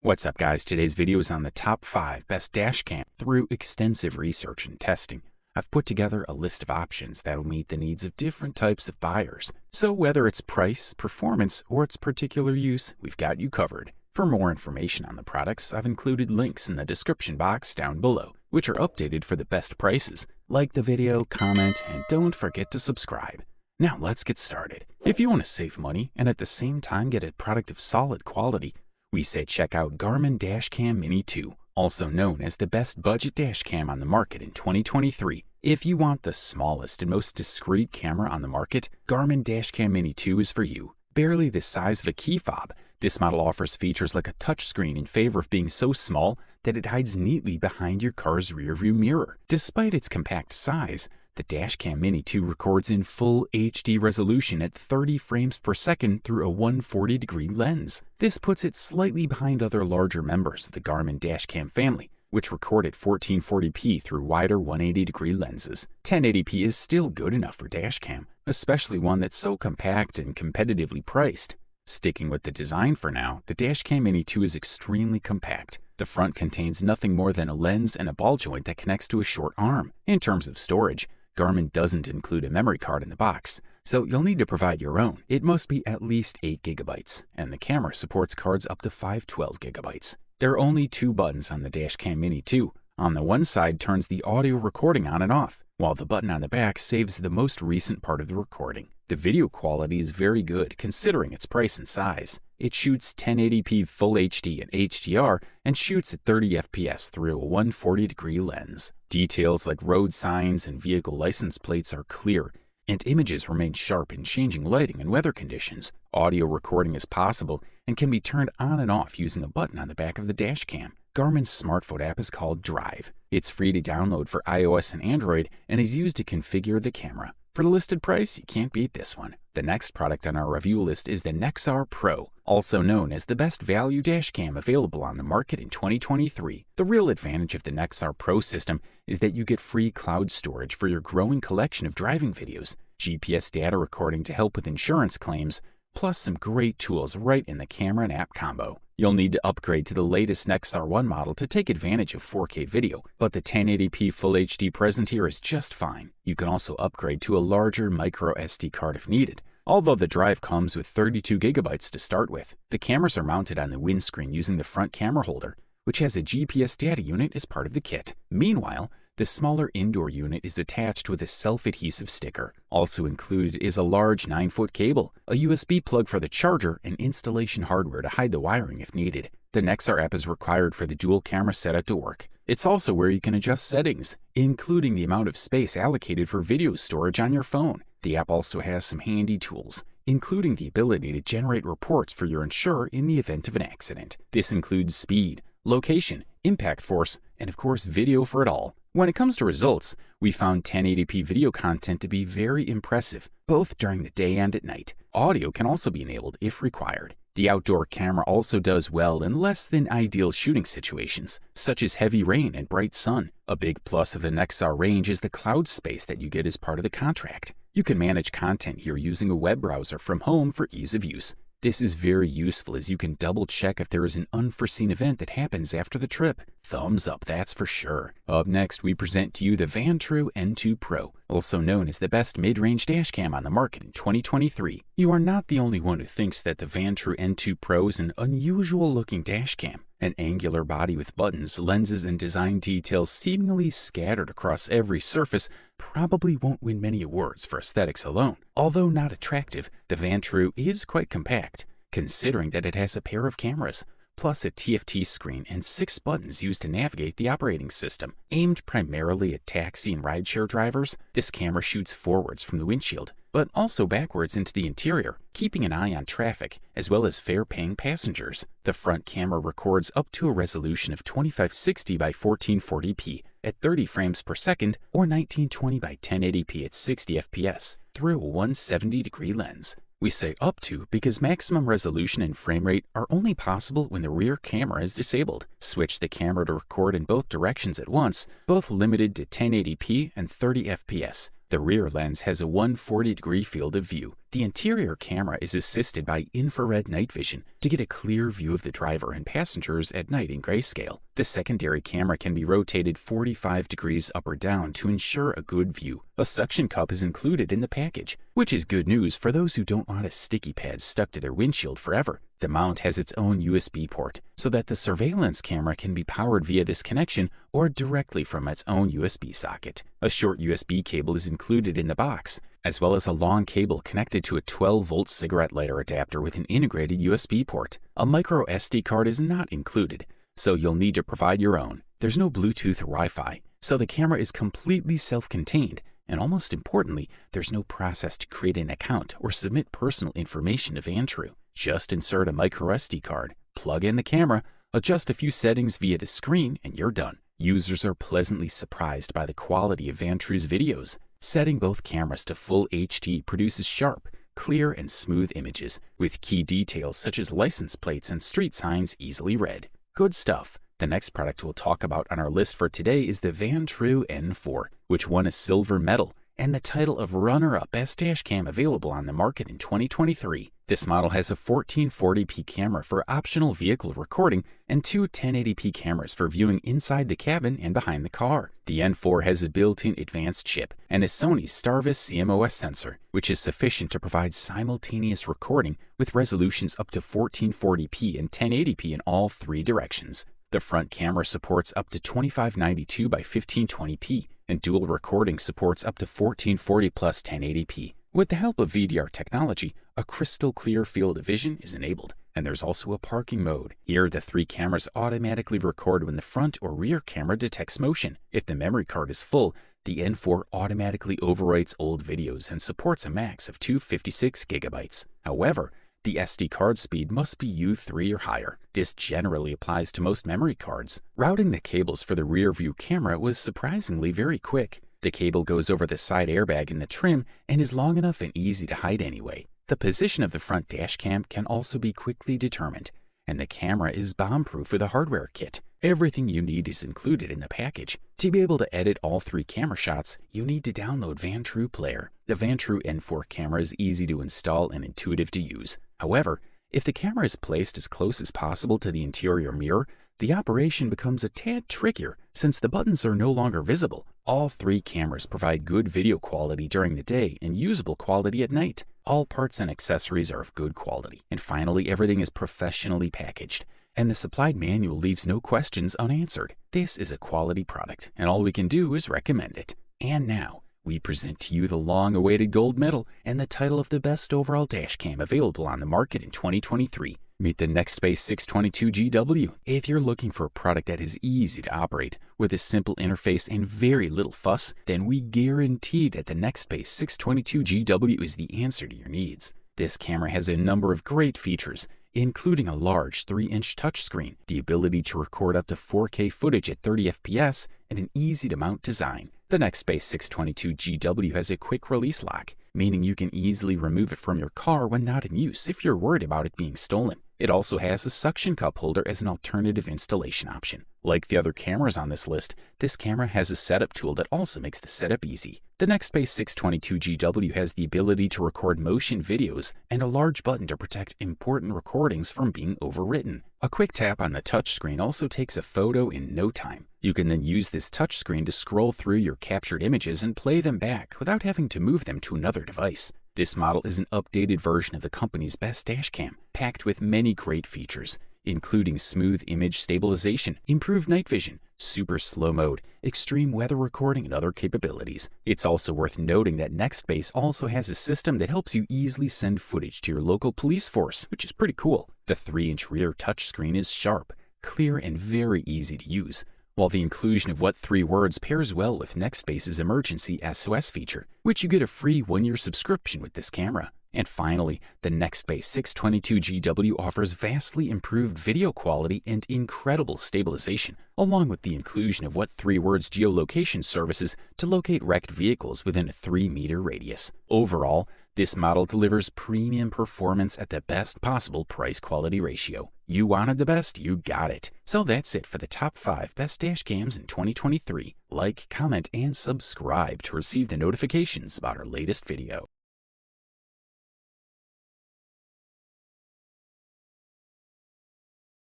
What's up guys, today's video is on the top 5 best dash cam. Through extensive research and testing, I've put together a list of options that'll meet the needs of different types of buyers. So whether it's price, performance, or its particular use, we've got you covered. For more information on the products, I've included links in the description box down below, which are updated for the best prices. Like the video, comment, and don't forget to subscribe. Now let's get started. If you want to save money and at the same time get a product of solid quality, we say check out Garmin Dash Cam Mini 2, also known as the best budget dash cam on the market in 2023. If you want the smallest and most discreet camera on the market, Garmin Dash Cam Mini 2 is for you. Barely the size of a key fob, this model offers features like a touchscreen in favor of being so small that it hides neatly behind your car's rearview mirror. Despite its compact size, the Dashcam Mini 2 records in full HD resolution at 30 frames per second through a 140-degree lens. This puts it slightly behind other larger members of the Garmin Dashcam family, which record at 1440p through wider 180-degree lenses. 1080p is still good enough for Dashcam, especially one that's so compact and competitively priced. Sticking with the design for now, the Dashcam Mini 2 is extremely compact. The front contains nothing more than a lens and a ball joint that connects to a short arm. In terms of storage, Garmin doesn't include a memory card in the box, so you'll need to provide your own. It must be at least 8 GB, and the camera supports cards up to 512 GB. There are only 2 buttons on the Dashcam Mini 2. On the one side turns the audio recording on and off, while the button on the back saves the most recent part of the recording. The video quality is very good considering its price and size. It shoots 1080p Full HD and HDR and shoots at 30 FPS through a 140-degree lens. Details like road signs and vehicle license plates are clear, and images remain sharp in changing lighting and weather conditions. Audio recording is possible and can be turned on and off using a button on the back of the dashcam. Garmin's smartphone app is called Drive. It's free to download for iOS and Android and is used to configure the camera. For the listed price, you can't beat this one. The next product on our review list is the Nexar Pro, also known as the best value dash cam available on the market in 2023. The real advantage of the Nexar Pro system is that you get free cloud storage for your growing collection of driving videos, GPS data recording to help with insurance claims, plus some great tools right in the camera and app combo. You'll need to upgrade to the latest Nexar 1 model to take advantage of 4K video, but the 1080p Full HD present here is just fine. You can also upgrade to a larger micro SD card if needed, although the drive comes with 32 GB to start with. The cameras are mounted on the windscreen using the front camera holder, which has a GPS data unit as part of the kit. Meanwhile, the smaller indoor unit is attached with a self-adhesive sticker. Also included is a large 9-foot cable, a USB plug for the charger, and installation hardware to hide the wiring if needed. The Nexar app is required for the dual camera setup to work. It's also where you can adjust settings, including the amount of space allocated for video storage on your phone. The app also has some handy tools, including the ability to generate reports for your insurer in the event of an accident. This includes speed, location, impact force, and of course video for it all. When it comes to results, we found 1080p video content to be very impressive, both during the day and at night. Audio can also be enabled if required. The outdoor camera also does well in less than ideal shooting situations, such as heavy rain and bright sun. A big plus of the Nexar range is the cloud space that you get as part of the contract. You can manage content here using a web browser from home for ease of use. This is very useful as you can double check if there is an unforeseen event that happens after the trip. Thumbs up, that's for sure. Up next, we present to you the Vantrue N2 Pro, also known as the best mid-range dashcam on the market in 2023. You are not the only one who thinks that the Vantrue N2 Pro is an unusual-looking dashcam. An angular body with buttons, lenses, and design details seemingly scattered across every surface probably won't win many awards for aesthetics alone. Although not attractive, the Vantrue is quite compact, considering that it has a pair of cameras, plus a TFT screen and 6 buttons used to navigate the operating system. Aimed primarily at taxi and rideshare drivers, this camera shoots forwards from the windshield, but also backwards into the interior, keeping an eye on traffic, as well as fare-paying passengers. The front camera records up to a resolution of 2560 by 1440p at 30 frames per second or 1920 by 1080p at 60 FPS through a 170-degree lens. We say up to because maximum resolution and frame rate are only possible when the rear camera is disabled. Switch the camera to record in both directions at once, both limited to 1080p and 30 FPS. The rear lens has a 140-degree field of view. The interior camera is assisted by infrared night vision to get a clear view of the driver and passengers at night in grayscale. The secondary camera can be rotated 45 degrees up or down to ensure a good view. A suction cup is included in the package, which is good news for those who don't want a sticky pad stuck to their windshield forever. The mount has its own USB port, so that the surveillance camera can be powered via this connection or directly from its own USB socket. A short USB cable is included in the box, as well as a long cable connected to a 12-volt cigarette lighter adapter with an integrated USB port. A micro SD card is not included, so you'll need to provide your own. There's no Bluetooth or Wi-Fi, so the camera is completely self-contained, and almost importantly, there's no process to create an account or submit personal information to Vantrue. Just insert a micro SD card, plug in the camera, adjust a few settings via the screen, and you're done. Users are pleasantly surprised by the quality of Vantrue's videos. Setting both cameras to full HD produces sharp, clear, and smooth images, with key details such as license plates and street signs easily read. Good stuff. The next product we'll talk about on our list for today is the Vantrue N4, which won a silver medal and the title of runner-up best dash cam available on the market in 2023. This model has a 1440p camera for optional vehicle recording and two 1080p cameras for viewing inside the cabin and behind the car. The N4 has a built-in advanced chip and a Sony Starvis CMOS sensor, which is sufficient to provide simultaneous recording with resolutions up to 1440p and 1080p in all three directions. The front camera supports up to 2592 by 1520p, and dual recording supports up to 1440 plus 1080p. With the help of VDR technology, a crystal clear field of vision is enabled, and there's also a parking mode. Here, the three cameras automatically record when the front or rear camera detects motion. If the memory card is full, the N4 automatically overwrites old videos and supports a max of 256 gigabytes. However, the SD card speed must be U3 or higher. This generally applies to most memory cards. Routing the cables for the rear view camera was surprisingly very quick. The cable goes over the side airbag in the trim and is long enough and easy to hide anyway. The position of the front dash cam can also be quickly determined, and the camera is bomb-proof with a hardware kit. Everything you need is included in the package. To be able to edit all three camera shots, you need to download Vantrue Player. The Vantrue N4 camera is easy to install and intuitive to use. However, if the camera is placed as close as possible to the interior mirror, the operation becomes a tad trickier since the buttons are no longer visible. All three cameras provide good video quality during the day and usable quality at night. All parts and accessories are of good quality. And finally, everything is professionally packaged, and the supplied manual leaves no questions unanswered. This is a quality product, and all we can do is recommend it. And now, we present to you the long-awaited gold medal and the title of the best overall dash cam available on the market in 2023. Meet the Nextbase 622GW. If you're looking for a product that is easy to operate, with a simple interface and very little fuss, then we guarantee that the Nextbase 622GW is the answer to your needs. This camera has a number of great features, including a large 3-inch touchscreen, the ability to record up to 4K footage at 30 FPS, and an easy-to-mount design. The Nextbase 622GW has a quick release lock, meaning you can easily remove it from your car when not in use if you're worried about it being stolen. It also has a suction cup holder as an alternative installation option. Like the other cameras on this list, this camera has a setup tool that also makes the setup easy. The Nextbase 622GW has the ability to record motion videos and a large button to protect important recordings from being overwritten. A quick tap on the touchscreen also takes a photo in no time. You can then use this touchscreen to scroll through your captured images and play them back without having to move them to another device. This model is an updated version of the company's best dash cam, packed with many great features, including smooth image stabilization, improved night vision, super slow mode, extreme weather recording, and other capabilities. It's also worth noting that Nextbase also has a system that helps you easily send footage to your local police force, which is pretty cool. The 3-inch rear touchscreen is sharp, clear, and very easy to use, while the inclusion of What 3 Words pairs well with Nextbase's emergency SOS feature, which you get a free 1-year subscription with this camera. And finally, the Nextbase 622GW offers vastly improved video quality and incredible stabilization, along with the inclusion of What 3 Words geolocation services to locate wrecked vehicles within a 3-meter radius. Overall, this model delivers premium performance at the best possible price-quality ratio. You wanted the best, you got it. So that's it for the top 5 best dash cams in 2023. Like, comment, and subscribe to receive the notifications about our latest video.